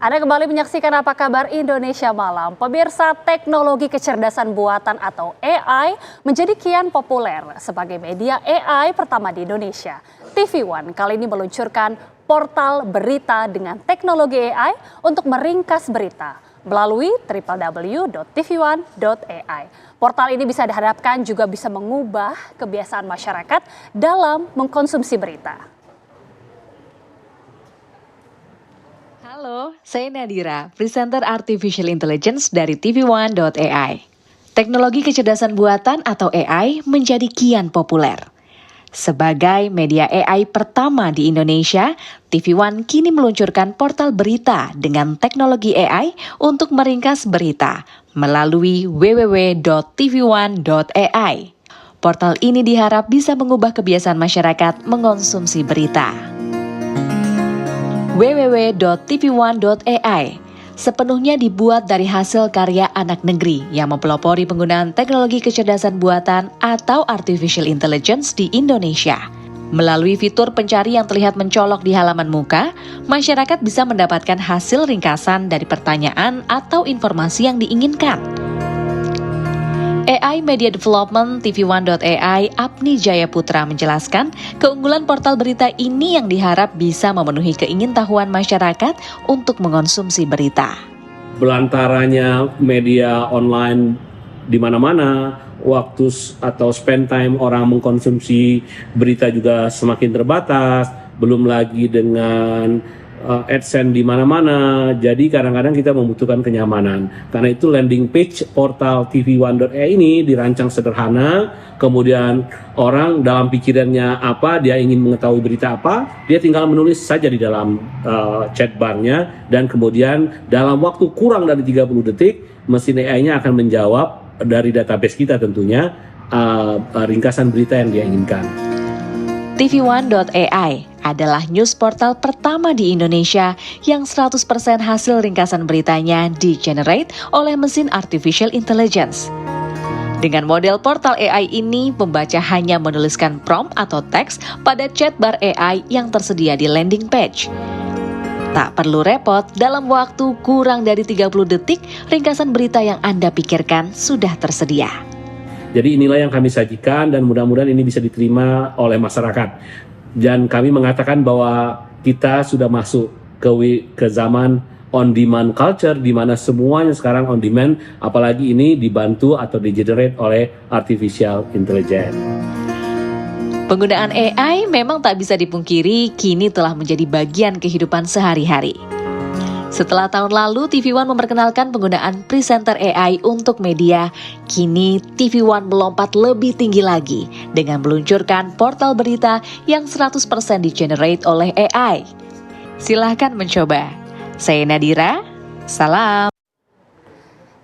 Anda kembali menyaksikan Apa Kabar Indonesia Malam. Pemirsa, teknologi kecerdasan buatan atau AI menjadi kian populer sebagai media AI pertama di Indonesia. TV One kali ini meluncurkan portal berita dengan teknologi AI untuk meringkas berita melalui www.tvone.ai. Portal ini bisa diharapkan juga bisa mengubah kebiasaan masyarakat dalam mengkonsumsi berita. Halo, saya Nadira, presenter Artificial Intelligence dari tvone.ai. Teknologi kecerdasan buatan atau AI menjadi kian populer. Sebagai media AI pertama di Indonesia, TV One kini meluncurkan portal berita dengan teknologi AI untuk meringkas berita melalui www.tvone.ai. Portal ini diharap bisa mengubah kebiasaan masyarakat mengonsumsi berita. www.tvone.ai sepenuhnya dibuat dari hasil karya anak negeri yang mempelopori penggunaan teknologi kecerdasan buatan atau artificial intelligence di Indonesia. Melalui fitur pencari yang terlihat mencolok di halaman muka, masyarakat bisa mendapatkan hasil ringkasan dari pertanyaan atau informasi yang diinginkan. AI Media Development tvone.ai Apni Jayaputra menjelaskan keunggulan portal berita ini yang diharap bisa memenuhi keingintahuan masyarakat untuk mengonsumsi berita. Belantaranya media online di mana-mana, waktu atau spend time orang mengkonsumsi berita juga semakin terbatas, belum lagi dengan AdSense di mana-mana, jadi kadang-kadang kita membutuhkan kenyamanan. Karena itu landing page portal tvone.ai ini dirancang sederhana, kemudian orang dalam pikirannya apa, dia ingin mengetahui berita apa, dia tinggal menulis saja di dalam chat barnya, dan kemudian dalam waktu kurang dari 30 detik, mesin AI-nya akan menjawab dari database kita tentunya ringkasan berita yang dia inginkan. tvone.ai adalah news portal pertama di Indonesia yang 100% hasil ringkasan beritanya di-generate oleh mesin artificial intelligence. Dengan model portal AI ini, pembaca hanya menuliskan prompt atau teks pada chat bar AI yang tersedia di landing page. Tak perlu repot, dalam waktu kurang dari 30 detik, ringkasan berita yang Anda pikirkan sudah tersedia. Jadi inilah yang kami sajikan dan mudah-mudahan ini bisa diterima oleh masyarakat. Dan kami mengatakan bahwa kita sudah masuk ke zaman on-demand culture, di mana semuanya sekarang on-demand, apalagi ini dibantu atau di-generate oleh artificial intelligence. Penggunaan AI memang tak bisa dipungkiri, kini telah menjadi bagian kehidupan sehari-hari. Setelah tahun lalu TV One memperkenalkan penggunaan presenter AI untuk media, kini TV One melompat lebih tinggi lagi dengan meluncurkan portal berita yang 100% di-generate oleh AI. Silahkan mencoba. Saya Nadira, salam.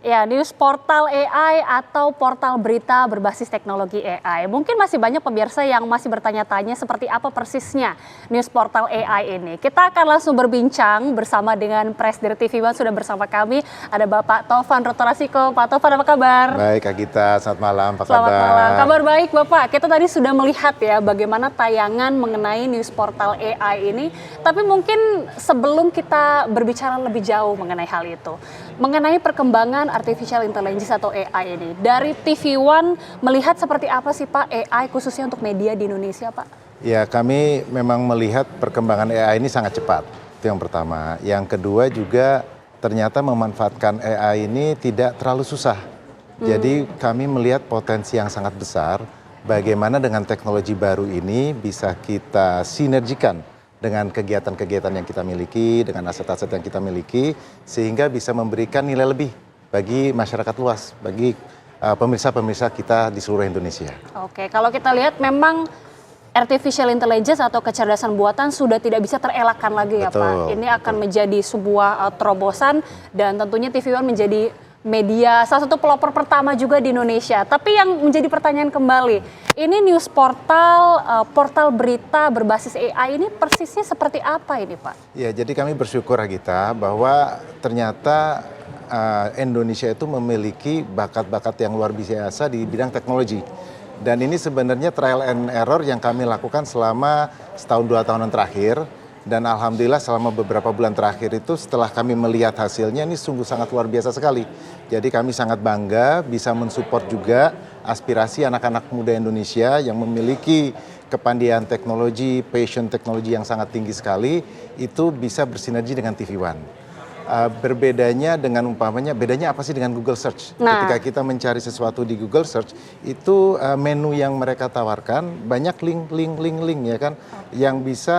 Ya, news portal AI atau portal berita berbasis teknologi AI. Mungkin masih banyak pemirsa yang masih bertanya-tanya seperti apa persisnya news portal AI ini. Kita akan langsung berbincang bersama dengan Presdir TV One, sudah bersama kami. Ada Bapak Tovan Rotorasiko. Pak Tovan, apa kabar? Baik, Kak Gita. Selamat malam. Apa Selamat kabar? malam. Kabar baik, Bapak. Kita tadi sudah melihat ya bagaimana tayangan mengenai news portal AI ini. Tapi mungkin sebelum kita berbicara lebih jauh mengenai hal itu, mengenai perkembangan artificial intelligence atau AI ini, dari TV One melihat seperti apa sih Pak AI khususnya untuk media di Indonesia, Pak? Ya, kami memang melihat perkembangan AI ini sangat cepat. Itu yang pertama. Yang kedua juga ternyata memanfaatkan AI ini tidak terlalu susah. Jadi kami melihat potensi yang sangat besar bagaimana dengan teknologi baru ini bisa kita sinergikan dengan kegiatan-kegiatan yang kita miliki, dengan aset-aset yang kita miliki, sehingga bisa memberikan nilai lebih bagi masyarakat luas, bagi pemirsa-pemirsa kita di seluruh Indonesia. Oke, kalau kita lihat memang artificial intelligence atau kecerdasan buatan sudah tidak bisa terelakkan lagi ya Pak. Ini akan menjadi sebuah terobosan dan tentunya TV One menjadi media salah satu pelopor pertama juga di Indonesia. Tapi yang menjadi pertanyaan kembali, ini news portal, portal berita berbasis AI ini persisnya seperti apa ini Pak? Ya, jadi kami bersyukur Gita bahwa ternyata Indonesia itu memiliki bakat-bakat yang luar biasa di bidang teknologi. Dan ini sebenarnya trial and error yang kami lakukan selama setahun 2 tahunan terakhir. Dan alhamdulillah selama beberapa bulan terakhir itu setelah kami melihat hasilnya ini sungguh sangat luar biasa sekali. Jadi kami sangat bangga bisa mensupport juga aspirasi anak-anak muda Indonesia yang memiliki kepandaian teknologi, passion teknologi yang sangat tinggi sekali, itu bisa bersinergi dengan TV One. Berbedanya dengan bedanya apa sih dengan Google Search? Nah. Ketika kita mencari sesuatu di Google Search, itu menu yang mereka tawarkan banyak link ya kan, yang bisa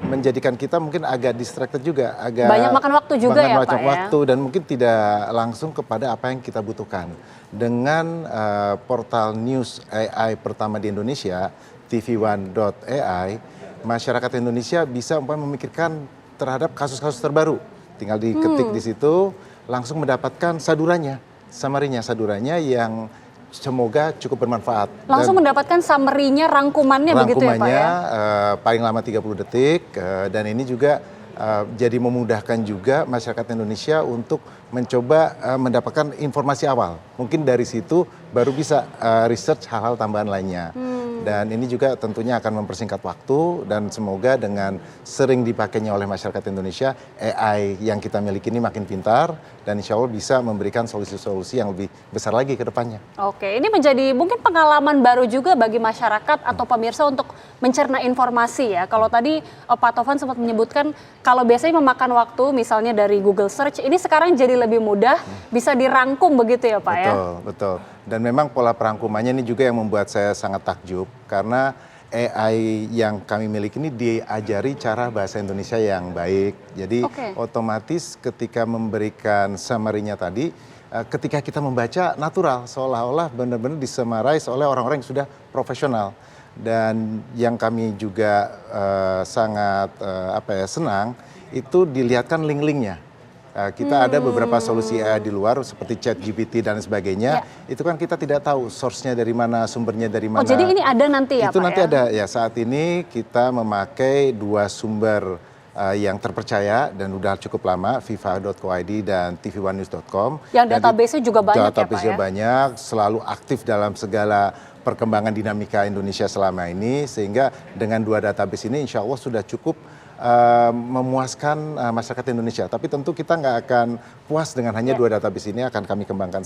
menjadikan kita mungkin agak distracted juga, agak banyak makan waktu juga ya Pak ya. Waktu dan mungkin tidak langsung kepada apa yang kita butuhkan. Dengan portal news AI pertama di Indonesia, tvone.ai, masyarakat Indonesia bisa memikirkan terhadap kasus-kasus terbaru. Tinggal diketik di situ, langsung mendapatkan samarinya yang semoga cukup bermanfaat. Langsung mendapatkan summary-nya, rangkumannya begitu ya Pak ya? Paling lama 30 detik, dan ini juga jadi memudahkan juga masyarakat Indonesia untuk mencoba mendapatkan informasi awal. Mungkin dari situ baru bisa research hal-hal tambahan lainnya. Dan ini juga tentunya akan mempersingkat waktu, dan semoga dengan sering dipakainya oleh masyarakat Indonesia, AI yang kita miliki ini makin pintar dan insya Allah bisa memberikan solusi-solusi yang lebih besar lagi ke depannya. Oke, ini menjadi mungkin pengalaman baru juga bagi masyarakat atau pemirsa untuk mencerna informasi ya. Kalau tadi Pak Tovan sempat menyebutkan kalau biasanya memakan waktu misalnya dari Google Search, ini sekarang jadi lebih mudah, bisa dirangkum begitu ya Pak ya? Betul. Dan memang pola perangkumannya ini juga yang membuat saya sangat takjub, karena AI yang kami miliki ini diajari cara bahasa Indonesia yang baik. Jadi otomatis ketika memberikan summary-nya tadi, ketika kita membaca natural, seolah-olah benar-benar disummarize oleh orang-orang yang sudah profesional. Dan yang kami juga sangat senang, itu dilihatkan link-linknya. Kita ada beberapa solusi AI di luar seperti ChatGPT dan sebagainya. Itu kan kita tidak tahu source-nya dari mana, sumbernya dari mana. Oh, jadi ini ada nanti ya Itu Pak nanti ya? ada ya. Saat ini kita memakai 2 sumber yang terpercaya dan udah cukup lama, viva.co.id dan tv1news.com. Yang database-nya juga banyak ya Pak ya? Database-nya banyak, selalu aktif dalam segala perkembangan dinamika Indonesia selama ini, sehingga dengan 2 database ini insya Allah sudah cukup memuaskan masyarakat Indonesia. Tapi tentu kita nggak akan puas dengan hanya 2 database ini, akan kami kembangkan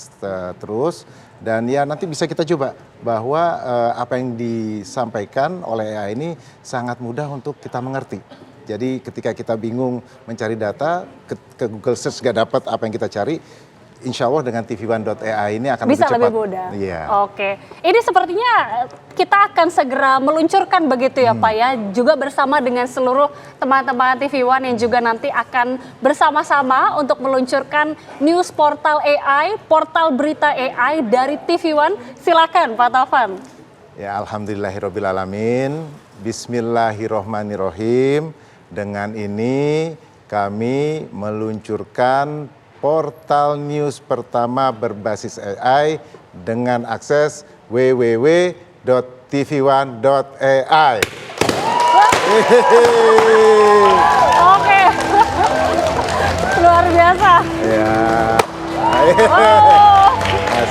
terus. Dan ya nanti bisa kita coba bahwa apa yang disampaikan oleh AI ini sangat mudah untuk kita mengerti. Jadi ketika kita bingung mencari data, ke Google Search nggak dapat apa yang kita cari, insya Allah dengan tvone.ai ini akan bisa lebih cepat. Lebih mudah. Iya. Oke, ini sepertinya kita akan segera meluncurkan begitu ya Pak ya, juga bersama dengan seluruh teman-teman TV One yang juga nanti akan bersama-sama untuk meluncurkan news portal AI, portal berita AI dari TV One. Silakan Pak Tovan. Ya, alhamdulillahirobbilalamin. Bismillahirrohmanirrohim. Dengan ini kami meluncurkan portal news pertama berbasis AI dengan akses www.tv1.ai. Oke, luar biasa. Ya,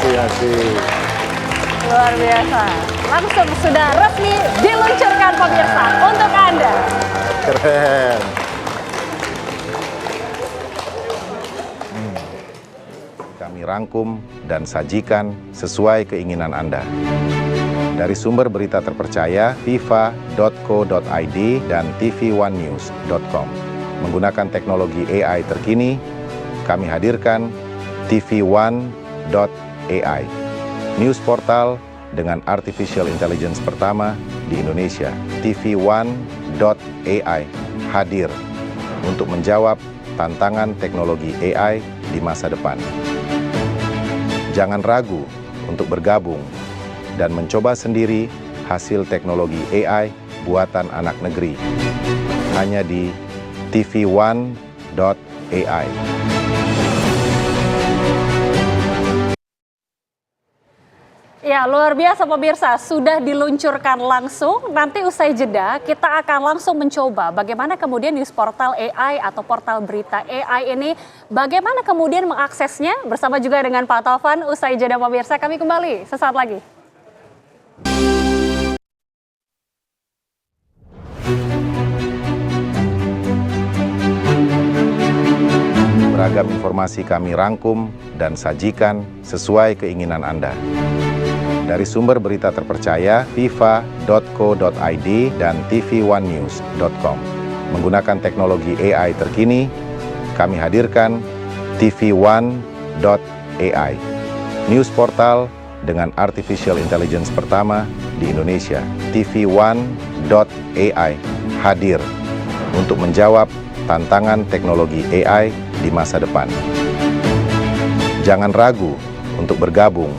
masih. Luar biasa. Langsung sudah resmi diluncurkan pemirsa untuk Anda. Keren. Kami rangkum dan sajikan sesuai keinginan Anda. Dari sumber berita terpercaya, viva.co.id dan tv1news.com. Menggunakan teknologi AI terkini, kami hadirkan tv1.ai. News portal dengan artificial intelligence pertama di Indonesia. tv1.ai hadir untuk menjawab tantangan teknologi AI di masa depan. Jangan ragu untuk bergabung dan mencoba sendiri hasil teknologi AI buatan anak negeri. Hanya di tv1.ai. Ya, luar biasa pemirsa, sudah diluncurkan langsung. Nanti usai jeda, kita akan langsung mencoba bagaimana kemudian news portal AI atau portal berita AI ini, bagaimana kemudian mengaksesnya bersama juga dengan Pak Tovan. Usai jeda pemirsa, kami kembali sesaat lagi. Beragam informasi kami rangkum dan sajikan sesuai keinginan Anda. Dari sumber berita terpercaya, fifa.co.id dan tv1news.com. Menggunakan teknologi AI terkini, kami hadirkan TV1.ai, news portal dengan artificial intelligence pertama di Indonesia. TV1.ai hadir untuk menjawab tantangan teknologi AI di masa depan. Jangan ragu untuk bergabung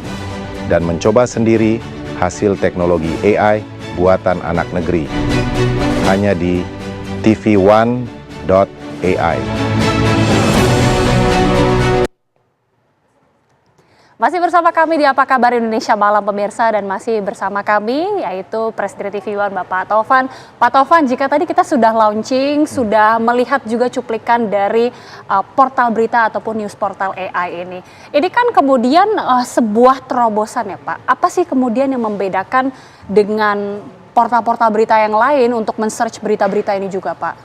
dan mencoba sendiri hasil teknologi AI buatan anak negeri. Hanya di TV1.ai. Masih bersama kami di Apa Kabar Indonesia Malam pemirsa, dan masih bersama kami yaitu Presiden TV One Bapak Taufan. Pak Taufan, jika tadi kita sudah launching, sudah melihat juga cuplikan dari portal berita ataupun news portal AI ini kan kemudian sebuah terobosan ya Pak. Apa sih kemudian yang membedakan dengan portal-portal berita yang lain untuk men-search berita-berita ini juga Pak?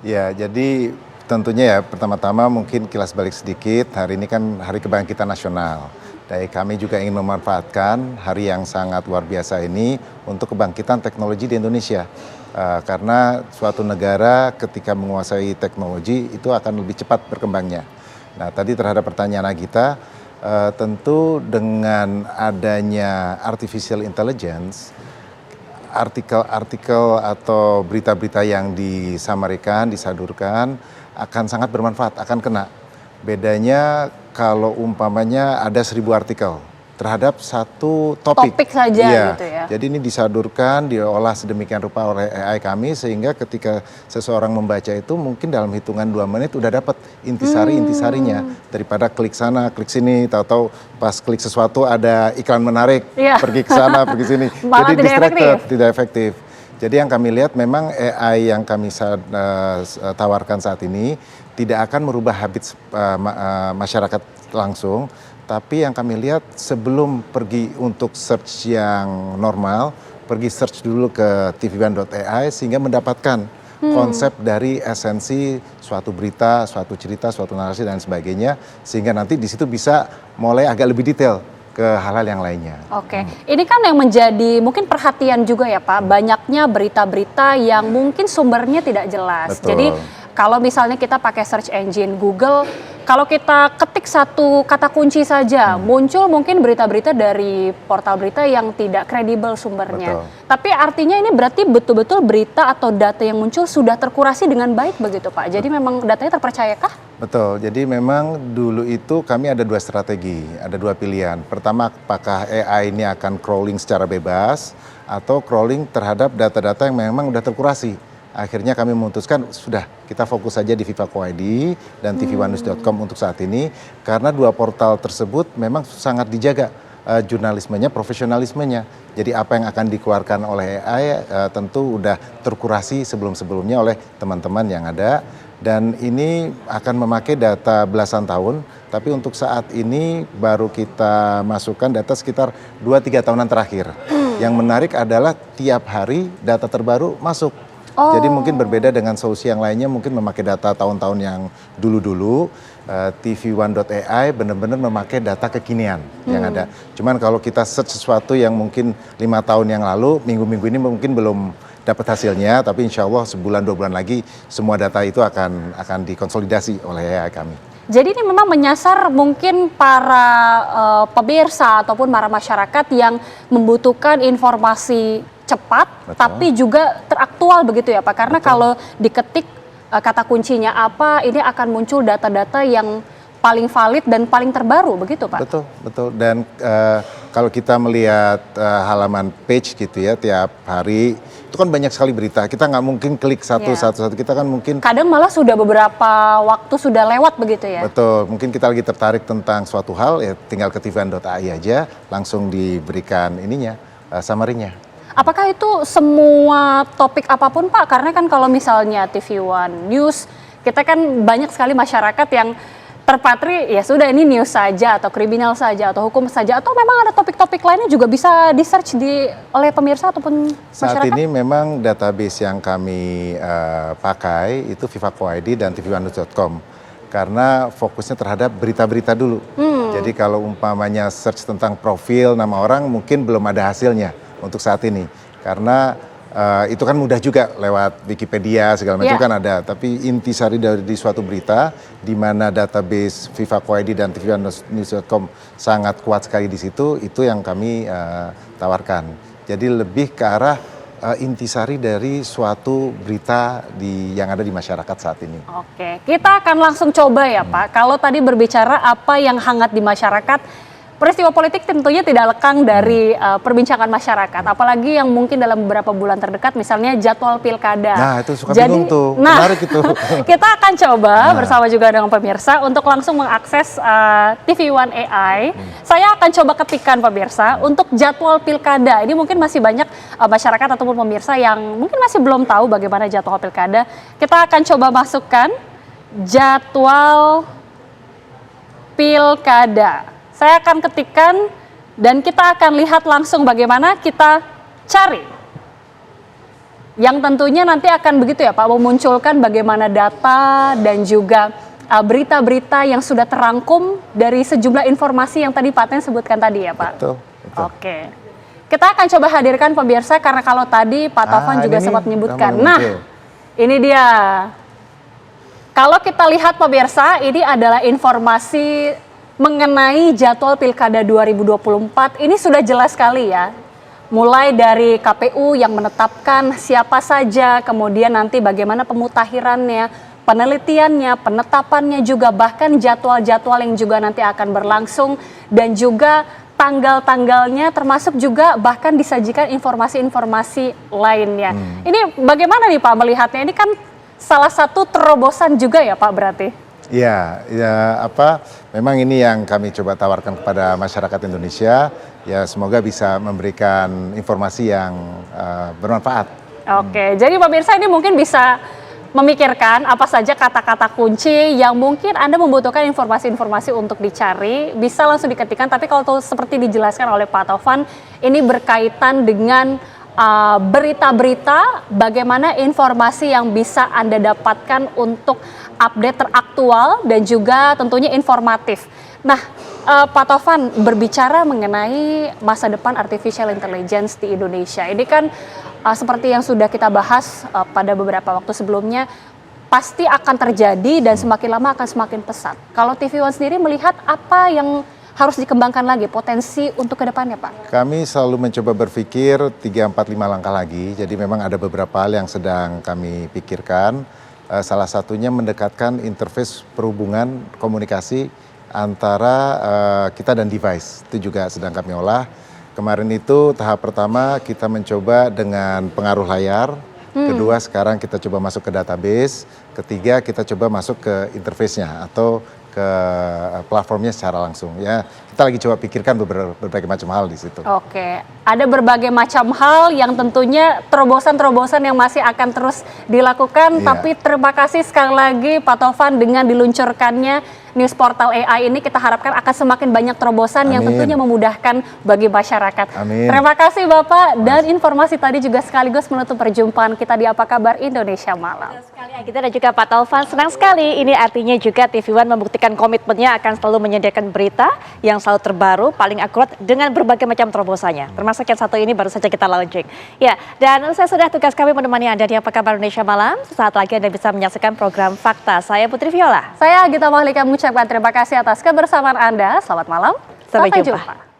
Ya, jadi tentunya ya pertama-tama mungkin kilas balik sedikit, hari ini kan Hari Kebangkitan Nasional. Dan kami juga ingin memanfaatkan hari yang sangat luar biasa ini untuk kebangkitan teknologi di Indonesia. Karena suatu negara ketika menguasai teknologi itu akan lebih cepat berkembangnya. Nah, tadi terhadap pertanyaan Agita, tentu dengan adanya artificial intelligence, artikel-artikel atau berita-berita yang disamarikan, disadurkan akan sangat bermanfaat, akan kena. Bedanya kalau umpamanya ada 1000 artikel terhadap satu topik saja ya, gitu ya. Jadi ini disadurkan, diolah sedemikian rupa oleh AI kami sehingga ketika seseorang membaca itu mungkin dalam hitungan 2 menit udah dapat intisarinya daripada klik sana, klik sini, tahu-tahu pas klik sesuatu ada iklan menarik, pergi ke sana, pergi sini. Malah jadi distracted, tidak efektif. Jadi yang kami lihat memang AI yang kami tawarkan saat ini tidak akan merubah habit masyarakat langsung, tapi yang kami lihat sebelum pergi untuk search yang normal, pergi search dulu ke tv1.ai sehingga mendapatkan konsep dari esensi suatu berita, suatu cerita, suatu narasi dan sebagainya, sehingga nanti di situ bisa mulai agak lebih detail ke hal-hal yang lainnya. Oke, ini kan yang menjadi mungkin perhatian juga ya Pak, banyaknya berita-berita yang mungkin sumbernya tidak jelas. Betul. Jadi kalau misalnya kita pakai search engine Google, kalau kita ketik satu kata kunci saja, muncul mungkin berita-berita dari portal berita yang tidak kredibel sumbernya. Betul. Tapi artinya ini berarti betul-betul berita atau data yang muncul sudah terkurasi dengan baik begitu Pak? Jadi memang datanya terpercayakah? Betul, jadi memang dulu itu kami ada 2 strategi, ada 2 pilihan. Pertama, apakah AI ini akan crawling secara bebas atau crawling terhadap data-data yang memang sudah terkurasi. Akhirnya kami memutuskan sudah kita fokus saja di fifa.co.id dan tv1news.com untuk saat ini, karena 2 portal tersebut memang sangat dijaga jurnalismenya, profesionalismenya. Jadi apa yang akan dikeluarkan oleh AI tentu udah terkurasi sebelum-sebelumnya oleh teman-teman yang ada, dan ini akan memakai data belasan tahun, tapi untuk saat ini baru kita masukkan data sekitar 2-3 tahunan terakhir. Yang menarik adalah tiap hari data terbaru masuk. Jadi mungkin berbeda dengan solusi yang lainnya, mungkin memakai data tahun-tahun yang dulu-dulu. TV1.ai benar-benar memakai data kekinian yang ada. Cuman kalau kita search sesuatu yang mungkin 5 tahun yang lalu, minggu-minggu ini mungkin belum dapat hasilnya, tapi insya Allah sebulan 2 bulan lagi semua data itu akan dikonsolidasi oleh AI kami. Jadi ini memang menyasar mungkin para pemirsa ataupun para masyarakat yang membutuhkan informasi cepat, betul, tapi juga teraktual begitu ya Pak. Karena betul, kalau diketik kata kuncinya apa, ini akan muncul data-data yang paling valid dan paling terbaru begitu Pak? Betul, betul. Dan kalau kita melihat halaman page gitu ya tiap hari, itu kan banyak sekali berita. Kita nggak mungkin klik satu, kita kan mungkin kadang malah sudah beberapa waktu sudah lewat begitu ya? Betul, mungkin kita lagi tertarik tentang suatu hal, ya tinggal ke tv1.ai aja, langsung diberikan ininya, summary-nya. Apakah itu semua topik apapun Pak? Karena kan kalau misalnya TV One News, kita kan banyak sekali masyarakat yang terpatri ya sudah ini news saja atau kriminal saja atau hukum saja, atau memang ada topik-topik lainnya juga bisa di-search oleh pemirsa ataupun masyarakat? Saat ini memang database yang kami pakai itu fifa.co.id dan tv1news.com. karena fokusnya terhadap berita-berita dulu. Jadi kalau umpamanya search tentang profil nama orang mungkin belum ada hasilnya untuk saat ini. Karena itu kan mudah juga lewat Wikipedia segala macam kan ada. Tapi intisari dari suatu berita di mana database Viva Co.id dan tvnews.com sangat kuat sekali di situ, itu yang kami tawarkan. Jadi lebih ke arah intisari dari suatu berita yang ada di masyarakat saat ini. Oke, kita akan langsung coba ya Pak. Kalau tadi berbicara apa yang hangat di masyarakat, peristiwa politik tentunya tidak lekang dari perbincangan masyarakat. Apalagi yang mungkin dalam beberapa bulan terdekat, misalnya jadwal pilkada. Nah itu suka bingung tuh, menarik itu. Kita akan coba bersama juga dengan pemirsa untuk langsung mengakses TV One AI. Saya akan coba ketikkan pemirsa untuk jadwal pilkada. Ini mungkin masih banyak masyarakat ataupun pemirsa yang mungkin masih belum tahu bagaimana jadwal pilkada. Kita akan coba masukkan jadwal pilkada. Saya akan ketikkan dan kita akan lihat langsung bagaimana kita cari. Yang tentunya nanti akan begitu ya Pak, memunculkan bagaimana data dan juga berita-berita yang sudah terangkum dari sejumlah informasi yang tadi Pak Ten sebutkan tadi ya Pak. Betul. Oke. Kita akan coba hadirkan pemirsa karena kalau tadi Pak Taufan juga sempat menyebutkan. Nah, ini dia. Kalau kita lihat pemirsa, ini adalah informasi mengenai jadwal Pilkada 2024 ini sudah jelas sekali ya. Mulai dari KPU yang menetapkan siapa saja, kemudian nanti bagaimana pemutakhirannya, penelitiannya, penetapannya juga, bahkan jadwal-jadwal yang juga nanti akan berlangsung dan juga tanggal-tanggalnya, termasuk juga bahkan disajikan informasi-informasi lainnya. Ini bagaimana nih Pak melihatnya? Ini kan salah satu terobosan juga ya Pak berarti? Ya, memang ini yang kami coba tawarkan kepada masyarakat Indonesia, ya semoga bisa memberikan informasi yang bermanfaat. Oke, jadi pemirsa ini mungkin bisa memikirkan apa saja kata-kata kunci yang mungkin Anda membutuhkan informasi-informasi untuk dicari, bisa langsung diketikkan, tapi kalau seperti dijelaskan oleh Pak Taufan, ini berkaitan dengan berita-berita, bagaimana informasi yang bisa Anda dapatkan untuk update teraktual dan juga tentunya informatif. Nah, Pak Taufan berbicara mengenai masa depan artificial intelligence di Indonesia. Ini kan seperti yang sudah kita bahas pada beberapa waktu sebelumnya, pasti akan terjadi dan semakin lama akan semakin pesat. Kalau TV One sendiri melihat apa yang harus dikembangkan lagi potensi untuk ke depannya Pak? Kami selalu mencoba berpikir 3, 4, 5 langkah lagi. Jadi memang ada beberapa hal yang sedang kami pikirkan. Salah satunya mendekatkan interface perhubungan komunikasi antara kita dan device. Itu juga sedang kami olah. Kemarin itu tahap pertama kita mencoba dengan pengaruh layar. Kedua sekarang kita coba masuk ke database. Ketiga kita coba masuk ke interface-nya atau ke platformnya secara langsung ya. Kita lagi coba pikirkan berbagai macam hal di situ. Oke, ada berbagai macam hal yang tentunya terobosan-terobosan yang masih akan terus dilakukan. Tapi terima kasih sekali lagi Pak Taufan dengan diluncurkannya News Portal AI ini, kita harapkan akan semakin banyak terobosan yang tentunya memudahkan bagi masyarakat. Terima kasih Bapak dan informasi tadi juga sekaligus menutup perjumpaan kita di Apa Kabar Indonesia Malam. Kita dan juga Pak Taufan senang sekali, ini artinya juga TV One membuktikan komitmennya akan selalu menyediakan berita yang selalu terbaru, paling akurat dengan berbagai macam terobosannya. Termasuk yang satu ini baru saja kita launching. Ya, dan saya sudah tugas kami menemani Anda di Apa Kabar Indonesia Malam. Sesaat lagi Anda bisa menyaksikan program Fakta. Saya Putri Viola. Saya Gita Mahlika mengucapkan terima kasih atas kebersamaan Anda. Selamat malam. Sampai jumpa.